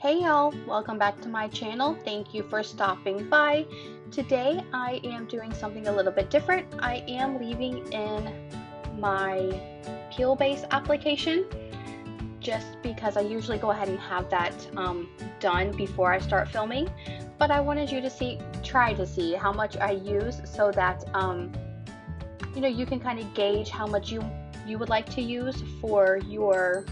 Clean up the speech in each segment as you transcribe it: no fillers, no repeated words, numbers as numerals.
Hey y'all, welcome back to my channel. Thank you for stopping by. Today I am doing something a little bit different. I am leaving in my peel base application just because I usually go ahead and have that done before I start filming. But I wanted you to try to see how much I use so that you can kind of gauge how much you would like to use for your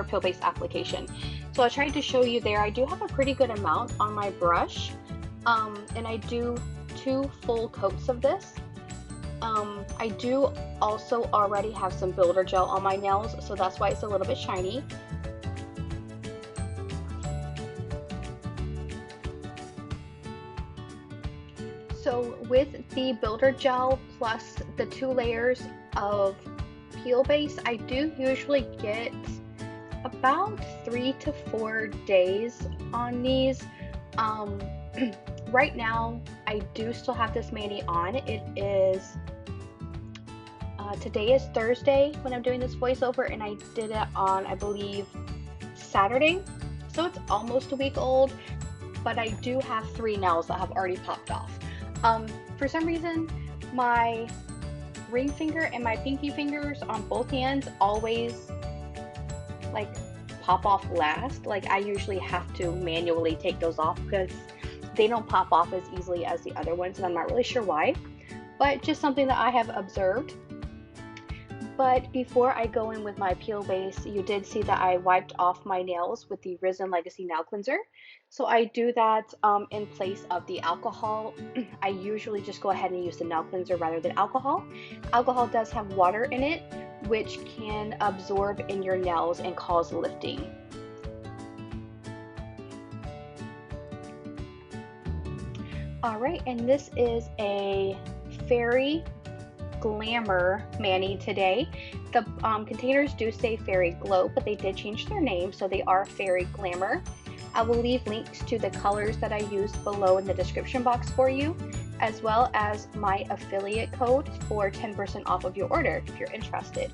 peel base application. So I tried to show you there. I do have a pretty good amount on my brush, and I do 2 full coats of this. I do also already have some builder gel on my nails, so that's why it's a little bit shiny. So with the builder gel plus the 2 layers of peel base, I do usually get about 3 to 4 days on these. Right now I do still have this mani on. It is today is Thursday when I'm doing this voiceover, and I did it on, I believe, Saturday, so it's almost a week old, but I do have 3 nails that have already popped off. For some reason my ring finger and my pinky fingers on both hands always like pop off last. Like I usually have to manually take those off because they don't pop off as easily as the other ones, and I'm not really sure why, but just something that I have observed. But before I go in with my peel base, you did see that I wiped off my nails with the Risen Legacy Nail Cleanser. So I do that in place of the alcohol. I usually just go ahead and use the nail cleanser rather than alcohol. Alcohol does have water in it, which can absorb in your nails and cause lifting. Alright, and this is a Fairy Glamor mani today. The containers do say Fairy Glow, but they did change their name, so they are Fairy Glamor. I will leave links to the colors that I used below in the description box for you, as well as my affiliate code for 10% off of your order if you're interested.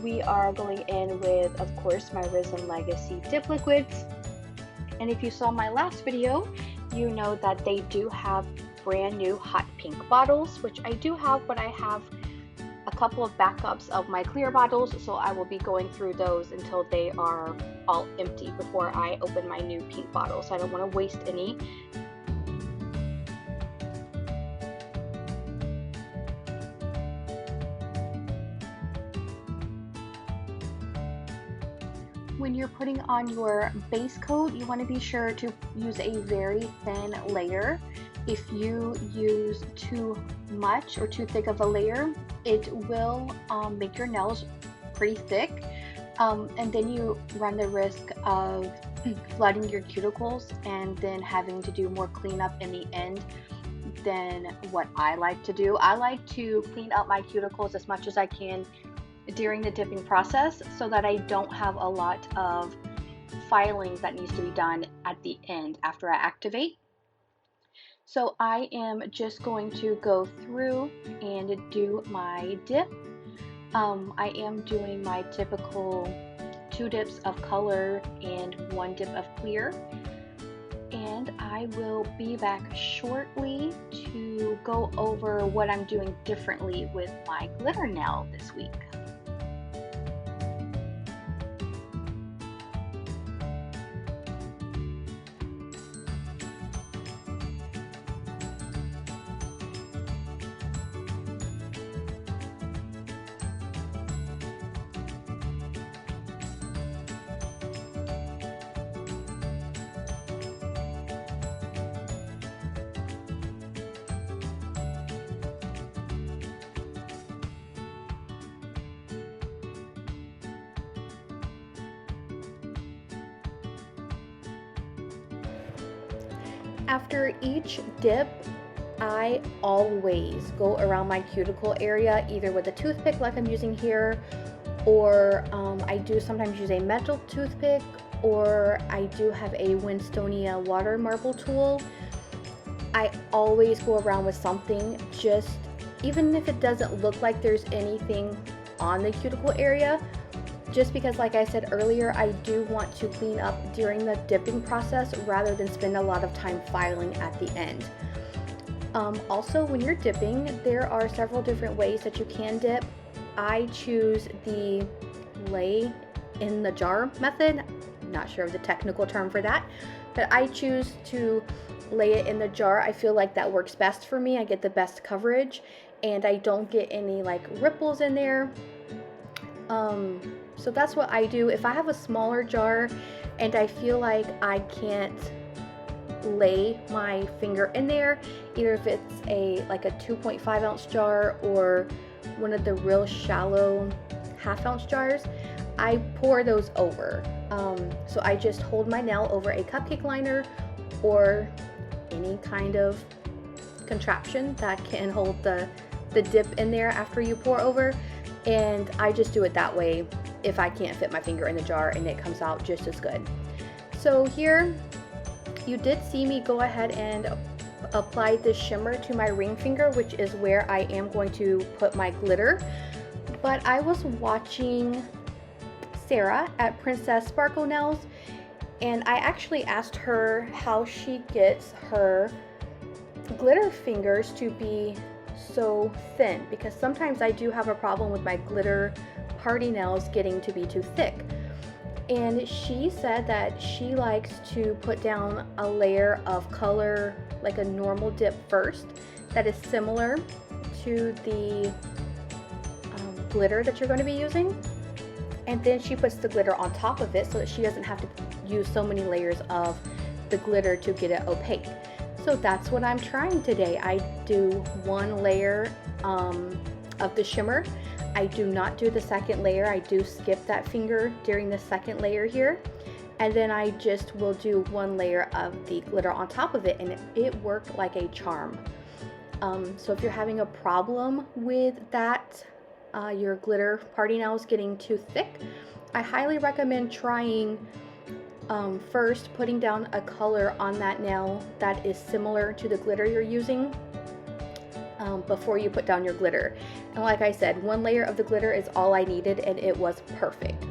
We are going in with, of course, my Risen Legacy dip liquids, and if you saw my last video, you know that they do have brand new hot pink bottles, which I do have, but I have a couple of backups of my clear bottles, so I will be going through those until they are all empty before I open my new pink bottle, so I don't want to waste any. When you're putting on your base coat, you want to be sure to use a very thin layer. If you use too much or too thick of a layer, it will make your nails pretty thick, and then you run the risk of flooding your cuticles and then having to do more cleanup in the end than what I like to do. I like to clean up my cuticles as much as I can during the dipping process so that I don't have a lot of filing that needs to be done at the end after I activate. So I am just going to go through and do my dip. I am doing my typical 2 dips of color and 1 dip of clear, and I will be back shortly to go over what I'm doing differently with my glitter nail this week. After each dip, I always go around my cuticle area either with a toothpick like I'm using here, or I do sometimes use a metal toothpick, or I do have a Winstonia Watermarble tool. I always go around with something, just even if it doesn't look like there's anything on the cuticle area, just because, like I said earlier, I do want to clean up during the dipping process rather than spend a lot of time filing at the end. Also, when you're dipping, there are several different ways that you can dip. I choose the lay in the jar method. Not sure of the technical term for that, but I choose to lay it in the jar. I feel like that works best for me. I get the best coverage and I don't get any like ripples in there. So that's what I do. If I have a smaller jar and I feel like I can't lay my finger in there, either if it's like a 2.5 ounce jar or one of the real shallow half-ounce jars, I pour those over. So I just hold my nail over a cupcake liner or any kind of contraption that can hold the dip in there after you pour over, and I just do it that way if I can't fit my finger in the jar, and it comes out just as good. So here you did see me go ahead and apply this shimmer to my ring finger, which is where I am going to put my glitter. But I was watching Sarah at Princess Sparkle Nails, and I actually asked her how she gets her glitter fingers to be so thin, because sometimes I do have a problem with my glitter party nails getting to be too thick. And she said that she likes to put down a layer of color, like a normal dip first, that is similar to the glitter that you're going to be using. And then she puts the glitter on top of it so that she doesn't have to use so many layers of the glitter to get it opaque. So that's what I'm trying today. I do one layer of the shimmer. I do not do the second layer. I do skip that finger during the second layer here. And then I just will do one layer of the glitter on top of it, and it worked like a charm. So if you're having a problem with that, your glitter party nails getting too thick, I highly recommend trying first putting down a color on that nail that is similar to the glitter you're using before you put down your glitter. And like I said, one layer of the glitter is all I needed, and it was perfect.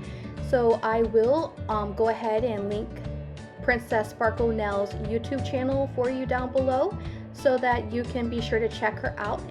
So I will go ahead and link Princess Sparkle Nails YouTube channel for you down below so that you can be sure to check her out.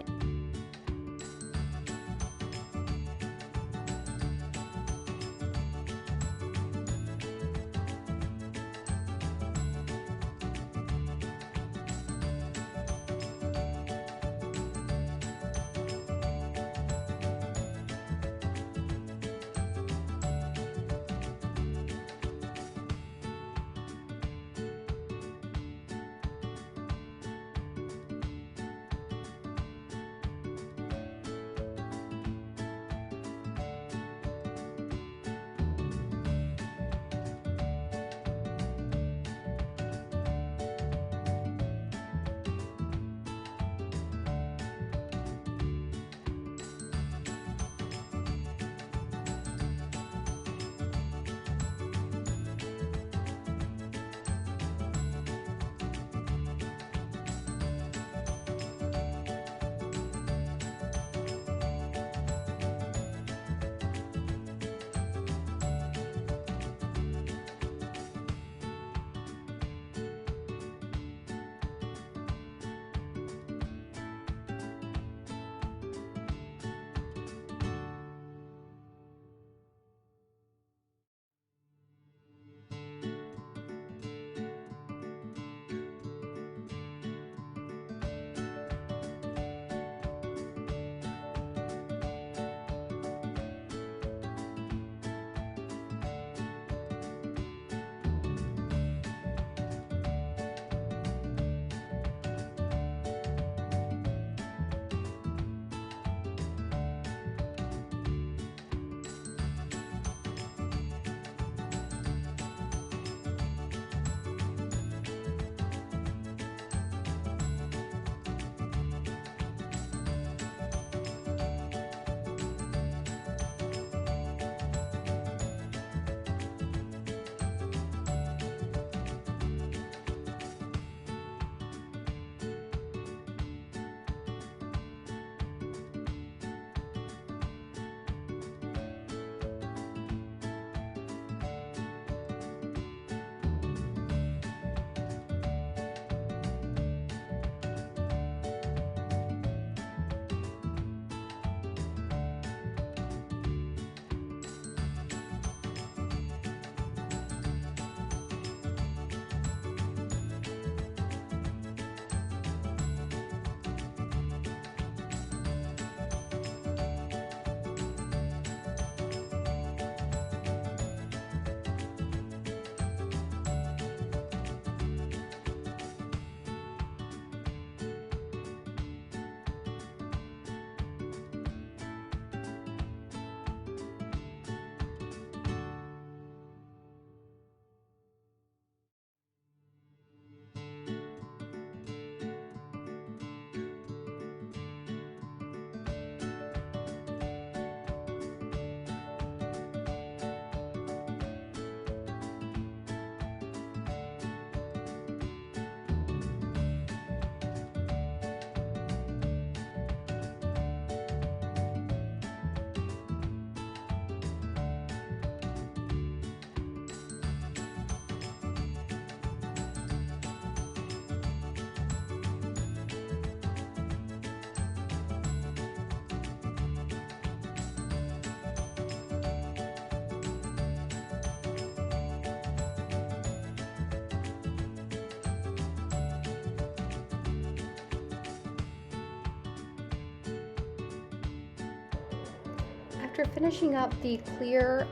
after finishing up the clear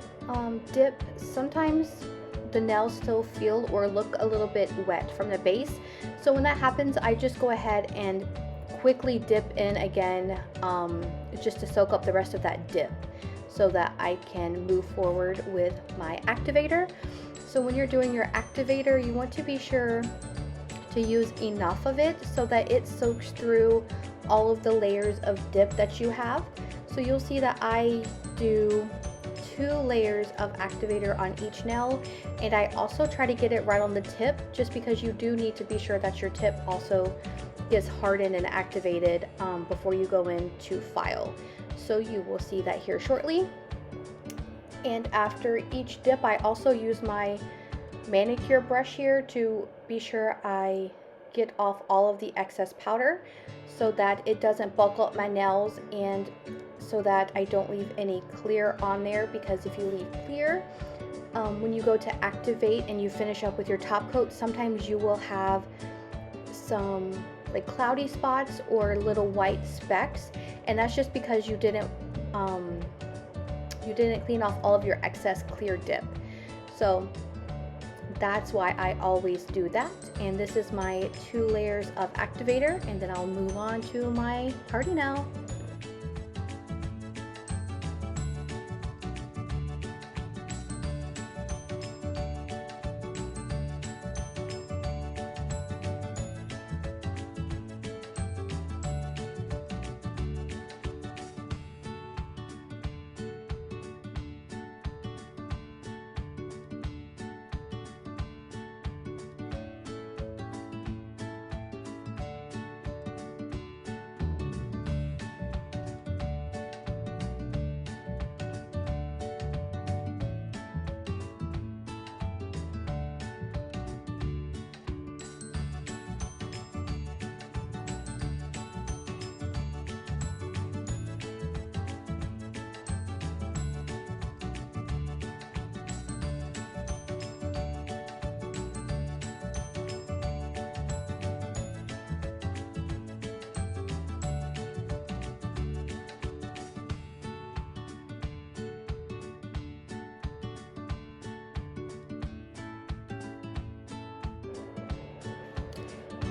dip, sometimes the nails still feel or look a little bit wet from the base. So when that happens, I just go ahead and quickly dip in again, just to soak up the rest of that dip so that I can move forward with my activator. So when you're doing your activator, you want to be sure to use enough of it so that it soaks through all of the layers of dip that you have. So you'll see that I do 2 layers of activator on each nail, and I also try to get it right on the tip, just because you do need to be sure that your tip also gets hardened and activated before you go in to file. So you will see that here shortly. And after each dip, I also use my manicure brush here to be sure I get off all of the excess powder so that it doesn't bulk up my nails, and so that I don't leave any clear on there, because if you leave clear, when you go to activate and you finish up with your top coat, sometimes you will have some like cloudy spots or little white specks, and that's just because you didn't clean off all of your excess clear dip. So that's why I always do that. And this is my 2 layers of activator, and then I'll move on to my party nail.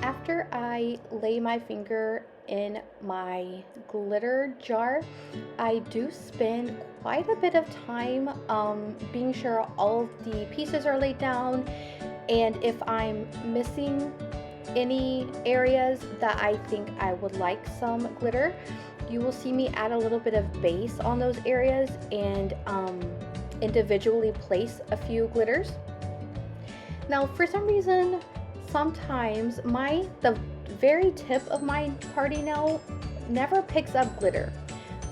After I lay my finger in my glitter jar, I do spend quite a bit of time being sure all of the pieces are laid down, and if I'm missing any areas that I think I would like some glitter, you will see me add a little bit of base on those areas and individually place a few glitters. Now, for some reason, sometimes the very tip of my party nail never picks up glitter.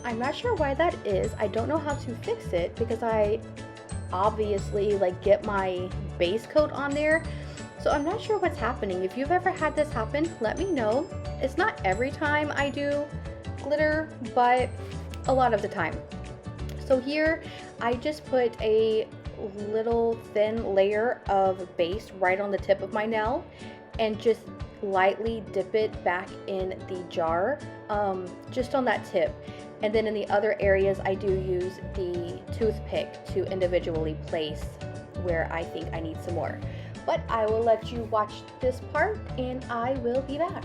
I'm not sure why that is. I don't know how to fix it, because I obviously get my base coat on there. So I'm not sure what's happening. If you've ever had this happen, let me know. It's not every time I do glitter, but a lot of the time. So here I just put a little thin layer of base right on the tip of my nail and just lightly dip it back in the jar, just on that tip. And then in the other areas, I do use the toothpick to individually place where I think I need some more. But I will let you watch this part and I will be back.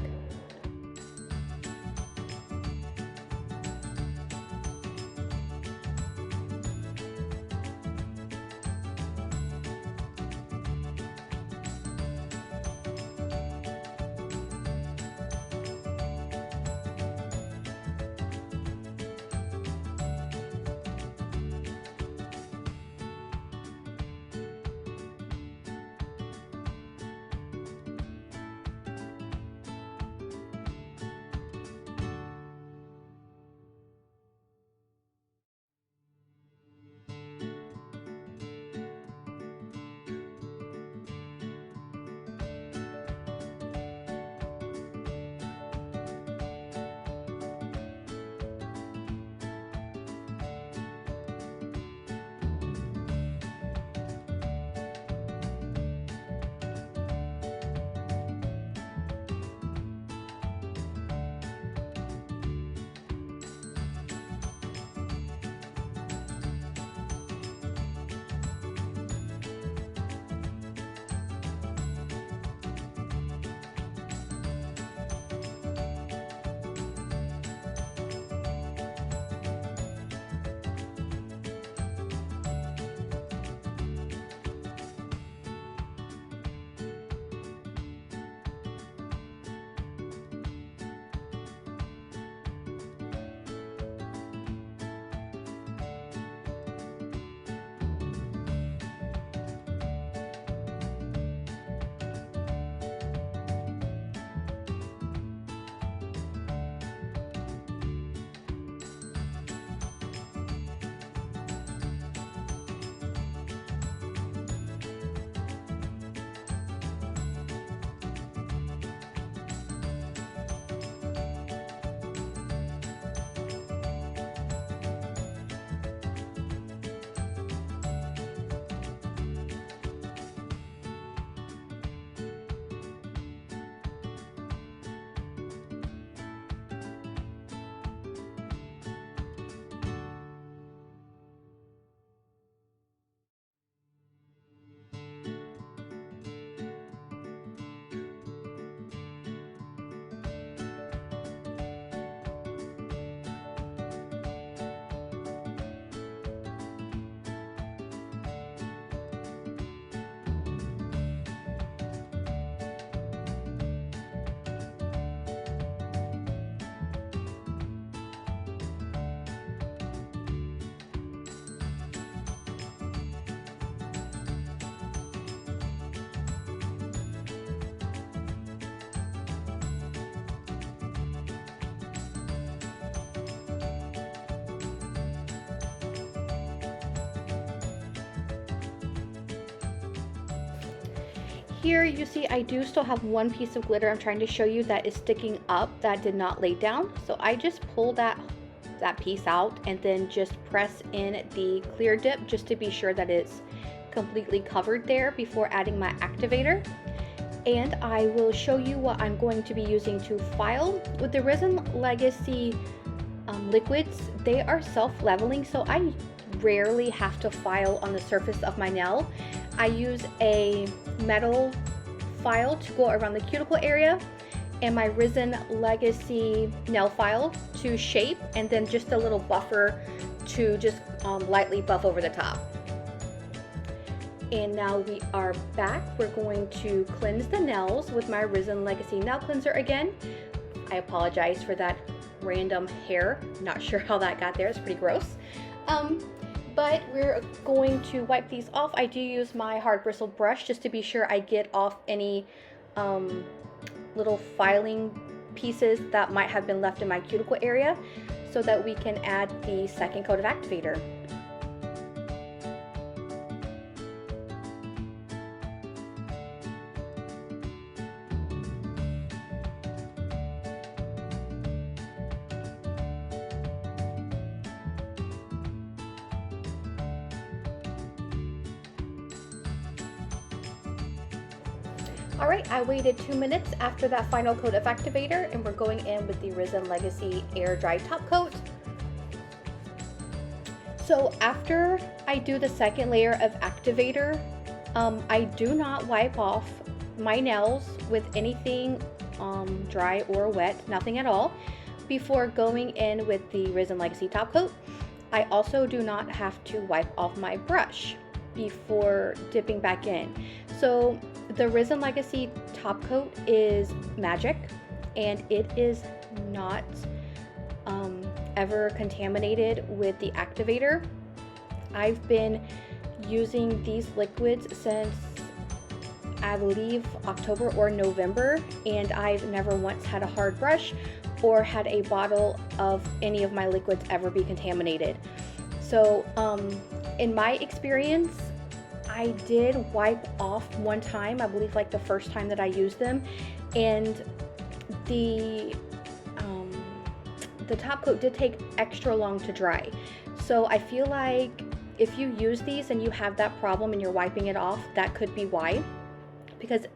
here you see I do still have one piece of glitter I'm trying to show you that is sticking up that did not lay down. So I just pull that piece out and then just press in the clear dip just to be sure that it's completely covered there before adding my activator. And I will show you what I'm going to be using to file. With the Resin Legacy liquids, they are self-leveling, so I rarely have to file on the surface of my nail. I use a metal file to go around the cuticle area and my Resin Legacy nail file to shape, and then just a little buffer to just lightly buff over the top. And now we are back. We're going to cleanse the nails with my Resin Legacy nail cleanser again. I apologize for that random hair. Not sure how that got there. It's pretty gross. But we're going to wipe these off. I do use my hard bristle brush just to be sure I get off any little filing pieces that might have been left in my cuticle area, so that we can add the second coat of activator. Alright, I waited 2 minutes after that final coat of activator, and we're going in with the Resin Legacy Air Dry Top Coat. So after I do the second layer of activator, I do not wipe off my nails with anything dry or wet, nothing at all, before going in with the Resin Legacy Top Coat. I also do not have to wipe off my brush before dipping back in. So the Resin Legacy Top Coat is magic, and it is not ever contaminated with the activator. I've been using these liquids since I believe October or November, and I've never once had a hard brush or had a bottle of any of my liquids ever be contaminated. So in my experience, I did wipe off one time, I believe like the first time that I used them, and the top coat did take extra long to dry. So I feel like if you use these and you have that problem and you're wiping it off, that could be why. Because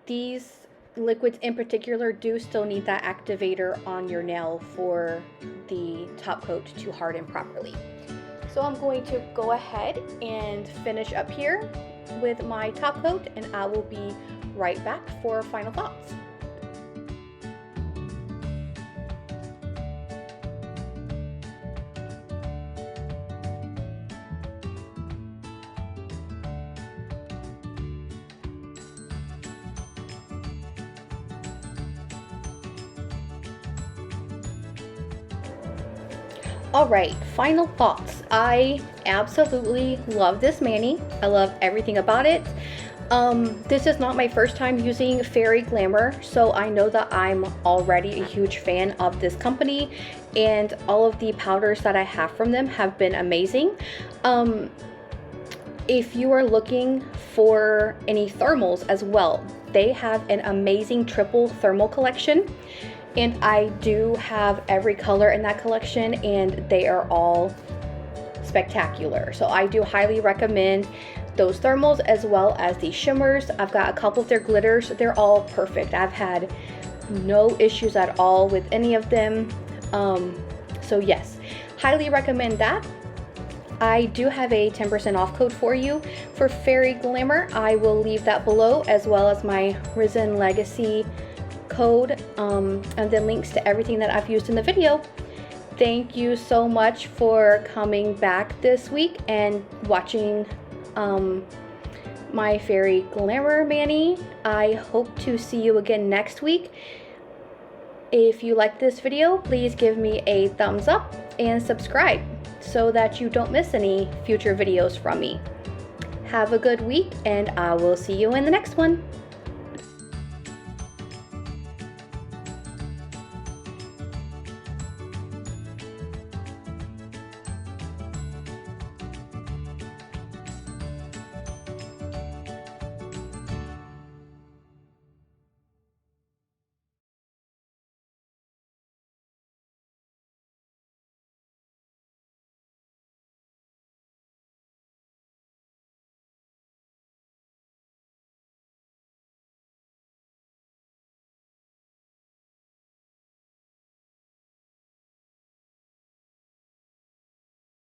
these liquids in particular do still need that activator on your nail for the top coat to harden properly. So I'm going to go ahead and finish up here with my top coat, and I will be right back for final thoughts. Alright, final thoughts. I absolutely love this mani. I love everything about it. This is not my first time using Fairy Glamor, so I know that I'm already a huge fan of this company, and all of the powders that I have from them have been amazing. If you are looking for any thermals as well, they have an amazing triple thermal collection. And I do have every color in that collection, and they are all spectacular. So I do highly recommend those thermals as well as the shimmers. I've got a couple of their glitters. They're all perfect. I've had no issues at all with any of them. So yes, highly recommend that. I do have a 10% off code for you for Fairy Glamor. I will leave that below, as well as my Resin Legacy code, and then links to everything that I've used in the video. Thank you so much for coming back this week and watching my Fairy Glamor mani. I hope to see you again next week. If you like this video, please give me a thumbs up and subscribe so that you don't miss any future videos from me. Have a good week, and I will see you in the next one.